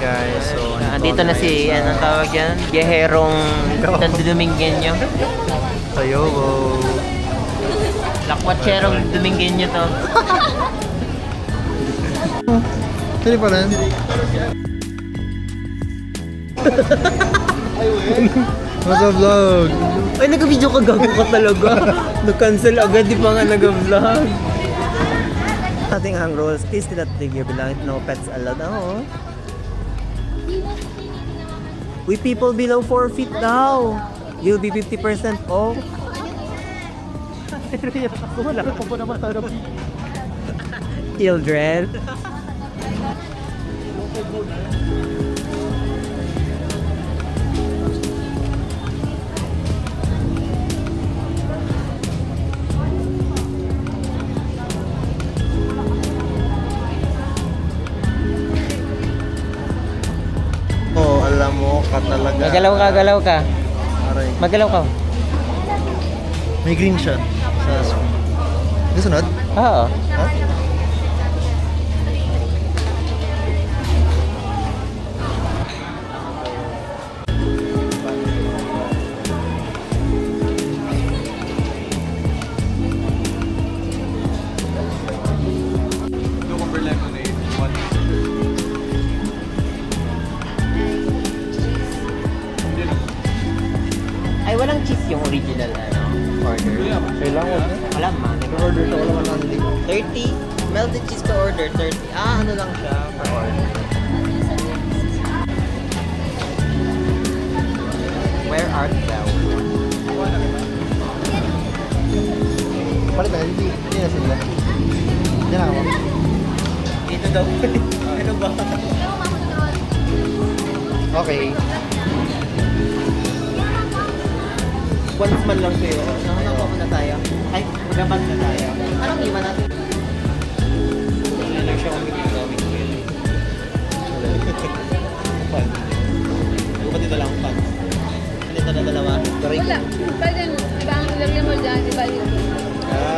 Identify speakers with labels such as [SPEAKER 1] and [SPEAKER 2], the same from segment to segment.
[SPEAKER 1] guys. So,
[SPEAKER 2] Dito na si, anong tawag yan? Biyaherong Santo Domingueño.
[SPEAKER 1] Sayobo.
[SPEAKER 2] Lakwatserong Domingueño to.
[SPEAKER 1] Sali pa rin. Nasa vlog.
[SPEAKER 2] Ay, nag-video ka, gago ka talaga. Nag-cancel agad, di pa nga nag-vlog. Ating hang rolls, please do not leave your belongings. No pets allowed. Oh. We people below 4 feet now. You'll be 50% off. Children.
[SPEAKER 1] Oh, alam mo ka talaga.
[SPEAKER 2] Magalaw ka.
[SPEAKER 1] Aray.
[SPEAKER 2] Magalaw ka.
[SPEAKER 1] May green siya sa screen. Nasunod?
[SPEAKER 2] Oo.
[SPEAKER 1] Ha?
[SPEAKER 2] Ay, walang cheese yung original order.
[SPEAKER 1] Kailangan na.
[SPEAKER 2] Wala man.
[SPEAKER 1] Order to wala man only.
[SPEAKER 2] 30. Melted cheese per order, 30. Ano lang siya per order. Where art thou?
[SPEAKER 1] Palit na, hindi na sila. Diyan ako.
[SPEAKER 2] Dito daw. Ano ba?
[SPEAKER 1] Okay.
[SPEAKER 2] Once man lang kayo. Nakakuha ko na tayo. Ay, magabag na tayo. Anong iwan natin? Hindi lang siya kumikigawin ko yun. Pan. Buka dito lang pan. Dito na dalawa.
[SPEAKER 3] Wala. Pwede, iba ang ilagyan mo dyan, iba dito.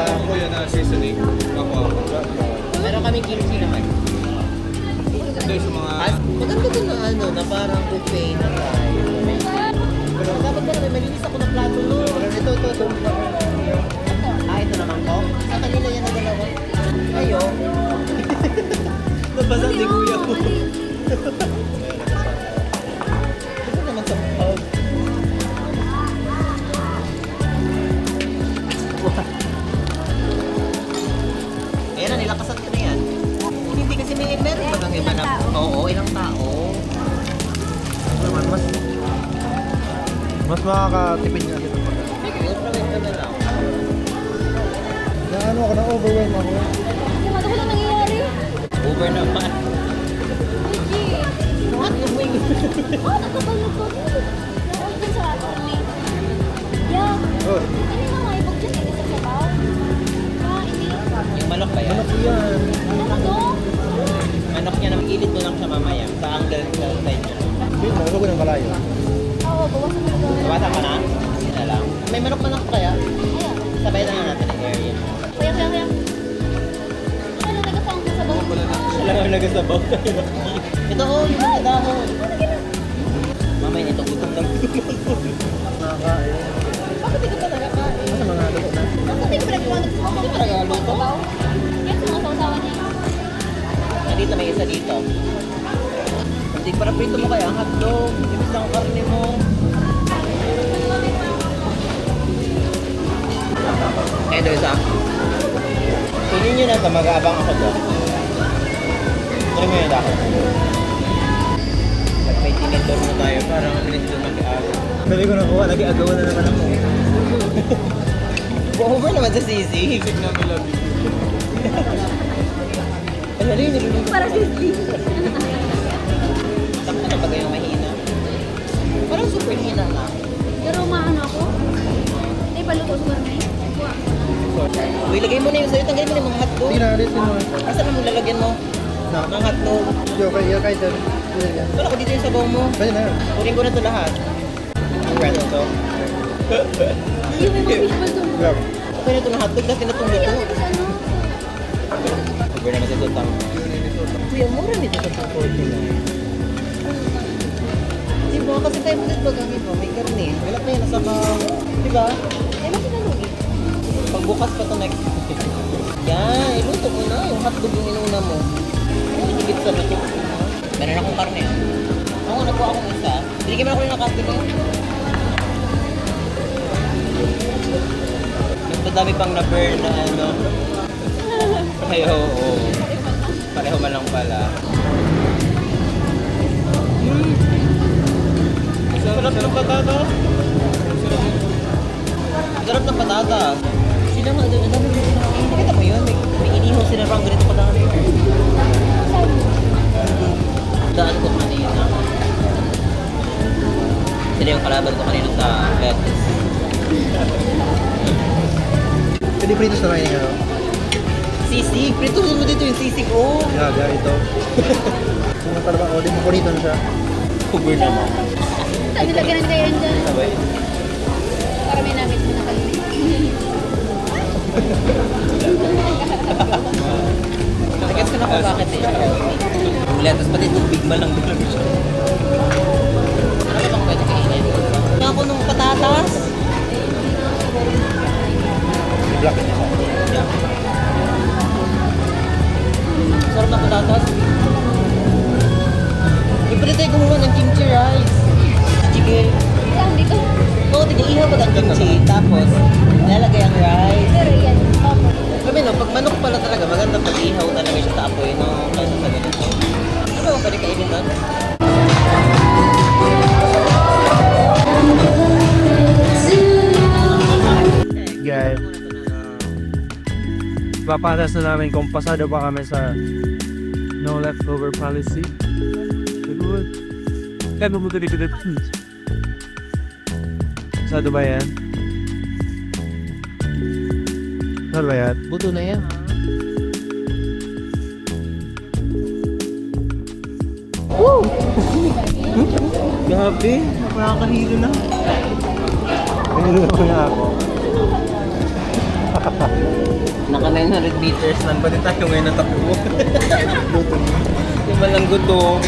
[SPEAKER 4] Ako yan na seasoning. Ako.
[SPEAKER 2] Meron kaming kimchi naman.
[SPEAKER 4] Ito yung sa mga...
[SPEAKER 2] Maganda din na ano, na parang buffet na tayo. Dapat ba naman, malinis ako ng plato no? Ito. Ito naman ko. Sa kanila yan na dalawa. Ayo. Nabasa ni kuya ko. Ito naman sa pag. Ayan na, nilakasan ko na yan. Hindi kasi meron ba ng iba na... Oo, ilang tao.
[SPEAKER 1] Naman, mas makakatipid nga dito.
[SPEAKER 2] Sige, ultraweight ka na lang.
[SPEAKER 1] Ano ako, na-overwhelm ako.
[SPEAKER 3] Ano ko lang nangyayari?
[SPEAKER 2] Over naman.
[SPEAKER 3] Hindi.
[SPEAKER 2] What the wing?
[SPEAKER 3] Nagkabalo ko. Nakawal din sa attorney. Yeah.
[SPEAKER 1] Oh,
[SPEAKER 3] Ano yung mga ibog dyan? Hindi sa sabaw? Hindi.
[SPEAKER 2] Yung manok ba yan?
[SPEAKER 1] manok yan.
[SPEAKER 3] Ano?
[SPEAKER 2] Manok niya, nakikilid mo lang siya mamaya. Sa angle sa side niya.
[SPEAKER 1] Hindi, nalagay ko ng kalayo.
[SPEAKER 3] Oo, bawasan mo na.
[SPEAKER 2] Tawatan ka na? Hindi na lang. May manok kaya?
[SPEAKER 3] Ayan.
[SPEAKER 2] Sabay lang natin ang area.
[SPEAKER 3] Kaya. Ano nagkasama sa sabaw?
[SPEAKER 2] Wala nga nagasabaw tayo. Ito yung mga dahon. Mamaya nito, gutom lang.
[SPEAKER 1] Nakakain.
[SPEAKER 2] Bakit hindi ka pa nakakain?
[SPEAKER 1] Ano mga luto na?
[SPEAKER 3] Bakit hindi ko nagkuhanap sa
[SPEAKER 2] Hindi pa nagaluto.
[SPEAKER 3] Yan sa mga sausawan niya.
[SPEAKER 2] Dito may isa dito. Hindi para prito mo kaya ang hotdog. Ibig ang karne mo. Ito isa. Pili nyo na ito, mag-aabang ako doon. Tuloy mo yun ako. Pag may tinidor na tayo, parang mabilis doon mag-aabang.
[SPEAKER 1] Sabi ko nakuha, lagi agawan na naman ako.
[SPEAKER 2] Over naman sa sisi.
[SPEAKER 4] Isip na nila dito.
[SPEAKER 2] Ano rin, niluluto.
[SPEAKER 3] Para sa Steve.
[SPEAKER 2] Takot na ba kayong mahina? Parang super hina na.
[SPEAKER 3] Pero maano ako? Ay, paluto sa karne. Kuha.
[SPEAKER 2] Uy, lagay mo na yung sa'yo. Tanggalin mo na yung mga hotdog.
[SPEAKER 1] Hindi na, alisin mo.
[SPEAKER 2] Asan na mo lalagyan mo?
[SPEAKER 1] Na.
[SPEAKER 2] Mga hotdog.
[SPEAKER 1] Yung kay dyan.
[SPEAKER 2] Wala ko dito yung sabaw mo.
[SPEAKER 1] Pwede na.
[SPEAKER 2] Kunin ko na ito lahat. Ang bread ito.
[SPEAKER 3] Yung may mga fishball doon.
[SPEAKER 1] Grab.
[SPEAKER 2] Okay na ito ng hotdog. Dati na itong luto.
[SPEAKER 3] Ano?
[SPEAKER 2] Over naman sa tutang. Kuya, mura nito sa 240 lang. Di ba? Kasi tayo mo din ba gagawin mo? May karne. Wala pa yan. Nasa ka... Di ba?
[SPEAKER 3] Eh, bakit nalugi?
[SPEAKER 2] Pagbukas pa to next week. Yan, iluto mo na. Yung hotdog yung inuna mo. Higit sa luto. Meron akong karne ah. Ako, nagkuha akong isa. Binigyan mo ako yung nakapili. Mas madami pang na-burn na ano. Pareho, oo. Pareho man lang pala. Sarap ng patata. Sarap ng patata. Sila nga doon, ang dami dito na. Nakita mo yun? May inihaw sila parang ganito pa dami. Daan ko kanina. Sila yung kalaban ko kanina sa lettuce.
[SPEAKER 1] Pwede pritos na kayo ano?
[SPEAKER 2] Sisig! Prituhin mo dito yung sisig, oh!
[SPEAKER 1] Gaga, ito. Kung ang talaga, di mo punito na siya.
[SPEAKER 2] Cover naman.
[SPEAKER 3] Sabi lagyan ng kayo dyan.
[SPEAKER 2] Sabay.
[SPEAKER 3] Para may namit mo na kayo.
[SPEAKER 2] Nagets ko na kung bakit eh. Lettuce pati tubig man lang doon siya. Ano ba bang pwede kainin? Nga ako nung patatas.
[SPEAKER 1] Black niya siya.
[SPEAKER 2] Yeah. Sarap na patatas. Yung pwede tayo gumawa ng kimchi rice. Chichige.
[SPEAKER 3] Saan dito?
[SPEAKER 2] Oo, tigil-ihaw ba ang kimchi. Tapos, nilalagay ang rice.
[SPEAKER 3] Pero yan. Opo.
[SPEAKER 2] Sabi no, pag manok pala talaga, maganda pag ihaw talaga siya sa apoy, no? Kaysa sa ganito. Ano ba ang pwede kainin doon?
[SPEAKER 5] Guys, papatas na namin kung pasado ba kami sa no leftover policy. Good. Kaya pumunta dito dito. Pasado ba yan? Pasado ba yan?
[SPEAKER 2] Buto na yan. Grabe, nakakahilo na.
[SPEAKER 1] Pinilo na ko niya ako.
[SPEAKER 2] Naka 900 meters lang. Pwede tayo ngayon natakbo. Yung malang gutom.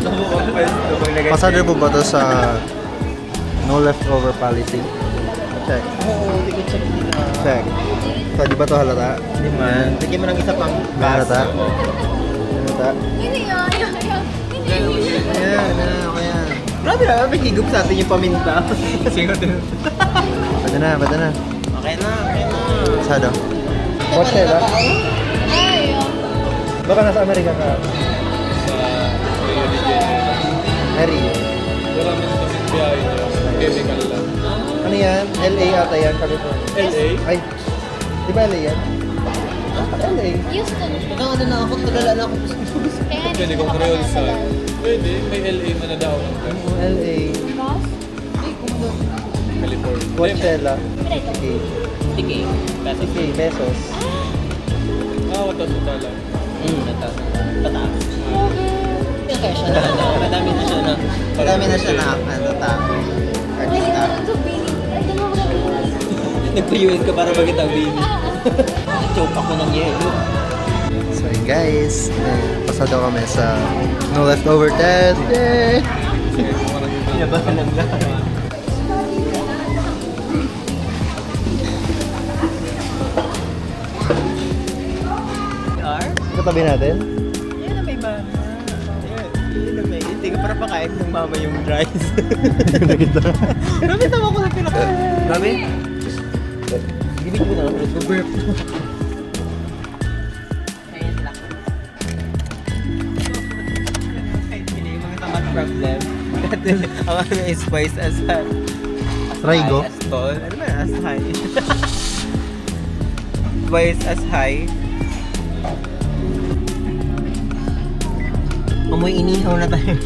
[SPEAKER 2] Nakukang pwesto.
[SPEAKER 1] Pasado po ba to sa no leftover policy? Check.
[SPEAKER 2] Oo, hindi ko check nila.
[SPEAKER 1] Check. So, di ba to halata?
[SPEAKER 2] Hindi man. Bigyan mo ng isa pang
[SPEAKER 1] Halata?
[SPEAKER 2] baso.
[SPEAKER 1] Halata?
[SPEAKER 3] Hindi yan. Hindi.
[SPEAKER 1] Ayan, okay yan.
[SPEAKER 2] Grabe na, may higop sa atin yung paminta. Singo din.
[SPEAKER 1] Pwede na, pwede na.
[SPEAKER 2] Okay na, okay na.
[SPEAKER 1] Pasado. Watch ba?
[SPEAKER 3] Ay,
[SPEAKER 1] Baka nasa Amerika ka.
[SPEAKER 4] Sa Rio de Janeiro.
[SPEAKER 1] Harry.
[SPEAKER 4] Wala mo sa biyahe niya. Chemical lang.
[SPEAKER 1] Ano yan? LA ata yan, California.
[SPEAKER 4] LA?
[SPEAKER 1] Ay, di ba LA yan? LA.
[SPEAKER 3] Houston.
[SPEAKER 2] Ikaw ano na ako, tagala na ako.
[SPEAKER 3] Kaya
[SPEAKER 4] Pwede kong Creole sa... Pwede, may LA man na daw.
[SPEAKER 1] LA.
[SPEAKER 3] Boss?
[SPEAKER 4] California.
[SPEAKER 1] Coachella.
[SPEAKER 3] Ito.
[SPEAKER 1] Okay.
[SPEAKER 2] Sige, pesos.
[SPEAKER 1] Okay, pesos.
[SPEAKER 4] Ah, wala sa lang.
[SPEAKER 2] Nataas. Pataas. Yung kaya siya na, ano, madami na siya na, madami na siya na, ano, artista. Nagpayuin ka para magkita ang baby. Nag-choke ako ng yelo.
[SPEAKER 1] So yun guys, pasado kami sa no leftover test. Yay!
[SPEAKER 4] Sige, kung ano yung
[SPEAKER 2] Pinabahan ng lahat.
[SPEAKER 1] Katabi natin.
[SPEAKER 2] Yan na may mama. Yan na may. Hindi ko para pakain ng mama yung rice.
[SPEAKER 1] Nakita.
[SPEAKER 2] Grabe tawa ko na pinakain. Grabe? Gibig mo na ako. Burp. Kaya sila. Hindi yung mga tamad problem. Ang ano is spice as high.
[SPEAKER 1] Trigo?
[SPEAKER 2] As tall. Ano ba? As high. Spice as high. Amoy inihaw na tayo.